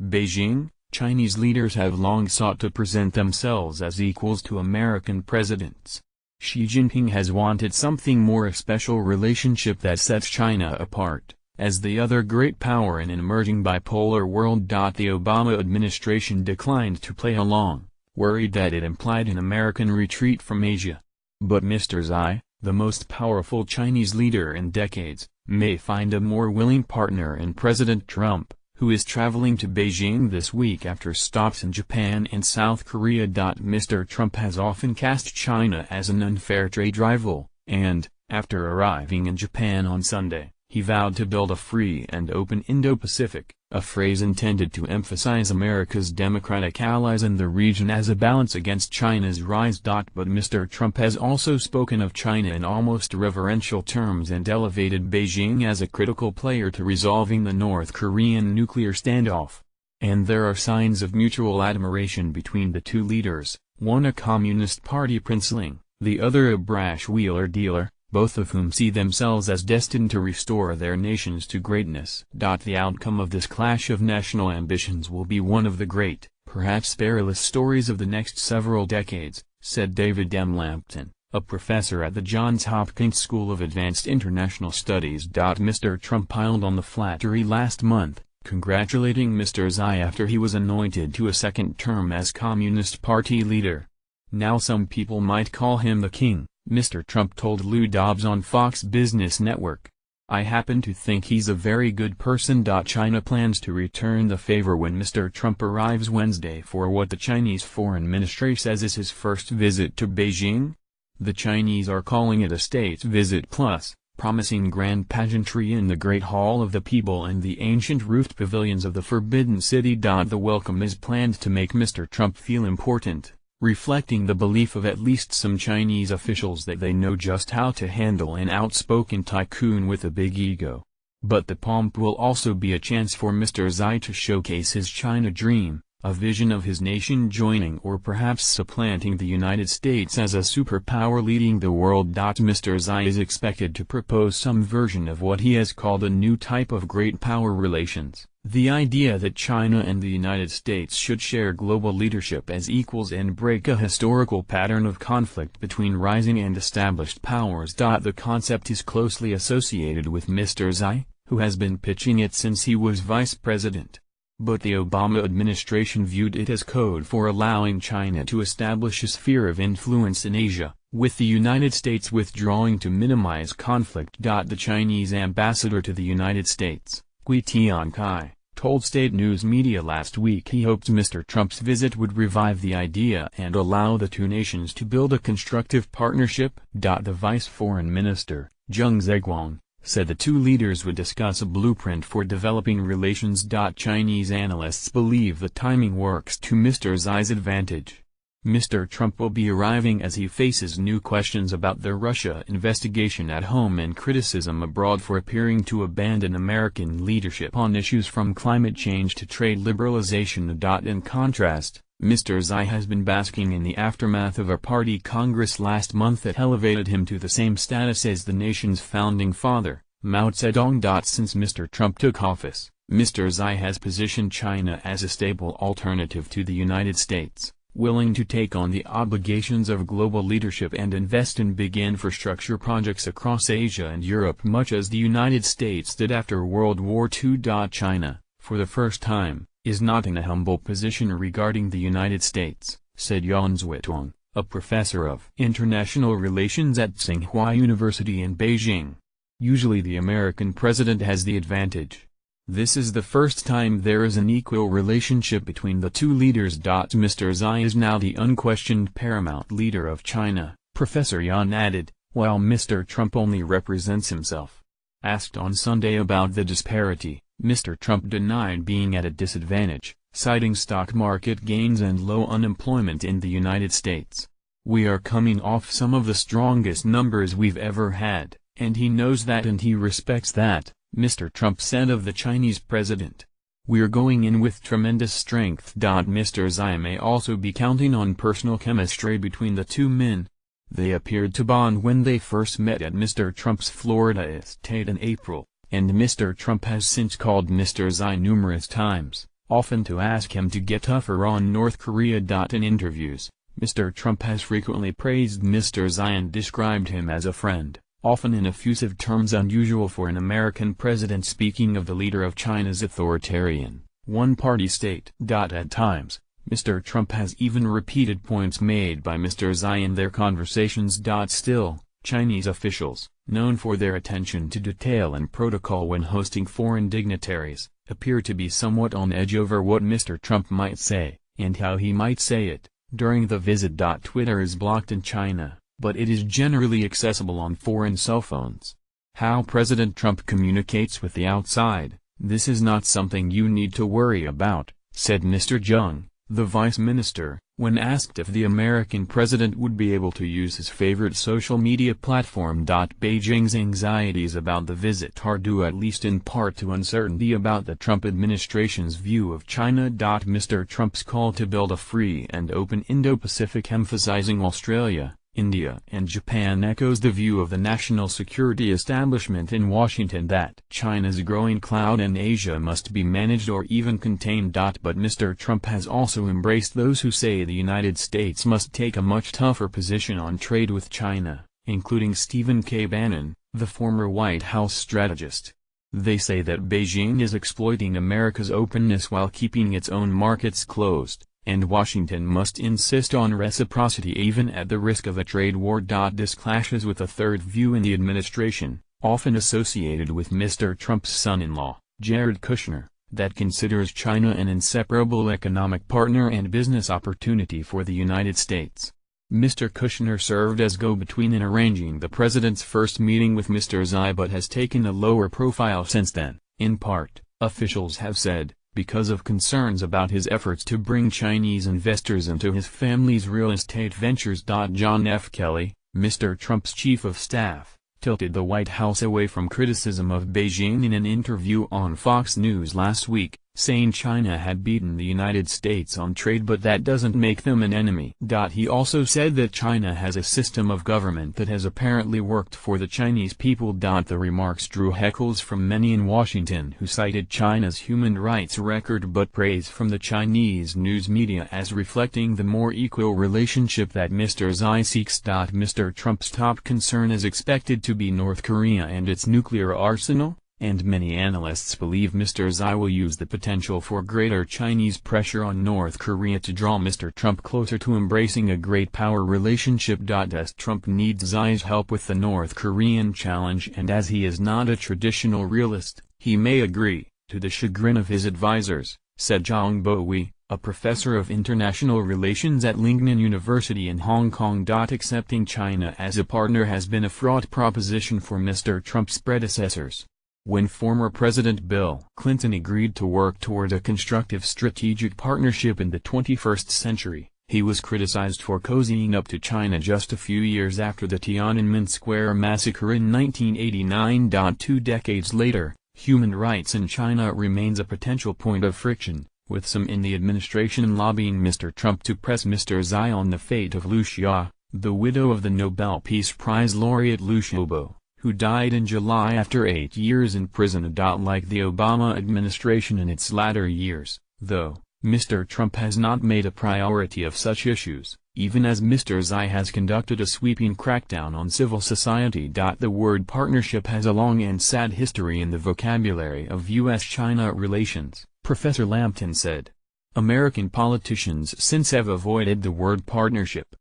Beijing, Chinese leaders have long sought to present themselves as equals to American presidents. Xi Jinping has wanted something more, a special relationship that sets China apart as the other great power in an emerging bipolar world. The Obama administration declined to play along, worried that it implied an American retreat from Asia. But Mr. Xi, the most powerful Chinese leader in decades, may find a more willing partner in President Trump, who is traveling to Beijing this week after stops in Japan and South Korea. Mr. Trump has often cast China as an unfair trade rival, and, after arriving in Japan on Sunday, he vowed to build a free and open Indo-Pacific, a phrase intended to emphasize America's democratic allies in the region as a balance against China's rise. But Mr. Trump has also spoken of China in almost reverential terms and elevated Beijing as a critical player to resolving the North Korean nuclear standoff. And there are signs of mutual admiration between the two leaders, one a Communist Party princeling, the other a brash wheeler-dealer, both of whom see themselves as destined to restore their nations to greatness. The outcome of this clash of national ambitions will be one of the great, perhaps perilous stories of the next several decades, said David M. Lampton, a professor at the Johns Hopkins School of Advanced International Studies. Mr. Trump piled on the flattery last month, congratulating Mr. Xi after he was anointed to a second term as Communist Party leader. Now some people might call him the king, Mr. Trump told Lou Dobbs on Fox Business Network. I happen to think he's a very good person. China plans to return the favor when Mr. Trump arrives Wednesday for what the Chinese Foreign Ministry says is his first visit to Beijing. The Chinese are calling it a state visit plus, promising grand pageantry in the Great Hall of the People and the ancient roofed pavilions of the Forbidden City. The welcome is planned to make Mr. Trump feel important, reflecting the belief of at least some Chinese officials that they know just how to handle an outspoken tycoon with a big ego. But the pomp will also be a chance for Mr. Xi to showcase his China dream, a vision of his nation joining or perhaps supplanting the United States as a superpower leading the world. Mr. Xi is expected to propose some version of what he has called a new type of great power relations. The idea that China and the United States should share global leadership as equals and break a historical pattern of conflict between rising and established powers. The concept is closely associated with Mr. Xi, who has been pitching it since he was vice president. But the Obama administration viewed it as code for allowing China to establish a sphere of influence in Asia, with the United States withdrawing to minimize conflict. The Chinese ambassador to the United States, Gui Tiankai, told state news media last week he hoped Mr. Trump's visit would revive the idea and allow the two nations to build a constructive partnership. The vice foreign minister, Zheng Zeguang, said the two leaders would discuss a blueprint for developing relations. Chinese analysts believe the timing works to Mr. Xi's advantage. Mr. Trump will be arriving as he faces new questions about the Russia investigation at home and criticism abroad for appearing to abandon American leadership on issues from climate change to trade liberalization. In contrast, Mr. Xi has been basking in the aftermath of a party congress last month that elevated him to the same status as the nation's founding father, Mao Zedong. Since Mr. Trump took office, Mr. Xi has positioned China as a stable alternative to the United States, willing to take on the obligations of global leadership and invest in big infrastructure projects across Asia and Europe, much as the United States did after World War II. China, for the first time, is not in a humble position regarding the United States, said Yan Zhuitong, a professor of international relations at Tsinghua University in Beijing. Usually the American president has the advantage. This is the first time there is an equal relationship between the two leaders. Mr. Xi is now the unquestioned paramount leader of China, Professor Yan added, while Mr. Trump only represents himself. Asked on Sunday about the disparity, Mr. Trump denied being at a disadvantage, citing stock market gains and low unemployment in the United States. We are coming off some of the strongest numbers we've ever had, and he knows that and he respects that, Mr. Trump said of the Chinese president. We're going in with tremendous strength. Mr. Xi may also be counting on personal chemistry between the two men. They appeared to bond when they first met at Mr. Trump's Florida estate in April, and Mr. Trump has since called Mr. Xi numerous times, often to ask him to get tougher on North Korea. In interviews, Mr. Trump has frequently praised Mr. Xi and described him as a friend, often in effusive terms unusual for an American president speaking of the leader of China's authoritarian, one-party state. At times, Mr. Trump has even repeated points made by Mr. Xi in their conversations. Still, Chinese officials, known for their attention to detail and protocol when hosting foreign dignitaries, appear to be somewhat on edge over what Mr. Trump might say, and how he might say it, during the visit. Twitter is blocked in China, but it is generally accessible on foreign cell phones. How President Trump communicates with the outside, this is not something you need to worry about, said Mr. Zhang, the vice minister, when asked if the American president would be able to use his favorite social media platform. Beijing's anxieties about the visit are due at least in part to uncertainty about the Trump administration's view of China. Mr. Trump's call to build a free and open Indo-Pacific emphasizing Australia, India and Japan echoes the view of the national security establishment in Washington that China's growing clout in Asia must be managed or even contained. But Mr. Trump has also embraced those who say the United States must take a much tougher position on trade with China, including Stephen K. Bannon, the former White House strategist. They say that Beijing is exploiting America's openness while keeping its own markets closed, and Washington must insist on reciprocity even at the risk of a trade war. This clashes with a third view in the administration, often associated with Mr. Trump's son-in-law, Jared Kushner, that considers China an inseparable economic partner and business opportunity for the United States. Mr. Kushner served as go-between in arranging the president's first meeting with Mr. Xi but has taken a lower profile since then, in part, officials have said, because of concerns about his efforts to bring Chinese investors into his family's real estate ventures. John F. Kelly, Mr. Trump's chief of staff, tilted the White House away from criticism of Beijing in an interview on Fox News last week, saying China had beaten the United States on trade but that doesn't make them an enemy. He also said that China has a system of government that has apparently worked for the Chinese people. The remarks drew heckles from many in Washington who cited China's human rights record but praise from the Chinese news media as reflecting the more equal relationship that Mr. Xi seeks. Mr. Trump's top concern is expected to be North Korea and its nuclear arsenal, and many analysts believe Mr. Xi will use the potential for greater Chinese pressure on North Korea to draw Mr. Trump closer to embracing a great power relationship. As Trump needs Xi's help with the North Korean challenge and as he is not a traditional realist, he may agree, to the chagrin of his advisers, said Zhang Bowie, a professor of international relations at Lingnan University in Hong Kong. Accepting China as a partner has been a fraught proposition for Mr. Trump's predecessors. When former President Bill Clinton agreed to work toward a constructive strategic partnership in the 21st century, he was criticized for cozying up to China just a few years after the Tiananmen Square massacre in 1989. 2 decades later, human rights in China remains a potential point of friction, with some in the administration lobbying Mr. Trump to press Mr. Xi on the fate of Liu Xia, the widow of the Nobel Peace Prize laureate Liu Xiaobo, who died in July after 8 years in prison. Like the Obama administration in its latter years, though, Mr. Trump has not made a priority of such issues, even as Mr. Xi has conducted a sweeping crackdown on civil society. The word partnership has a long and sad history in the vocabulary of U.S.-China relations, Professor Lampton said. American politicians since have avoided the word partnership,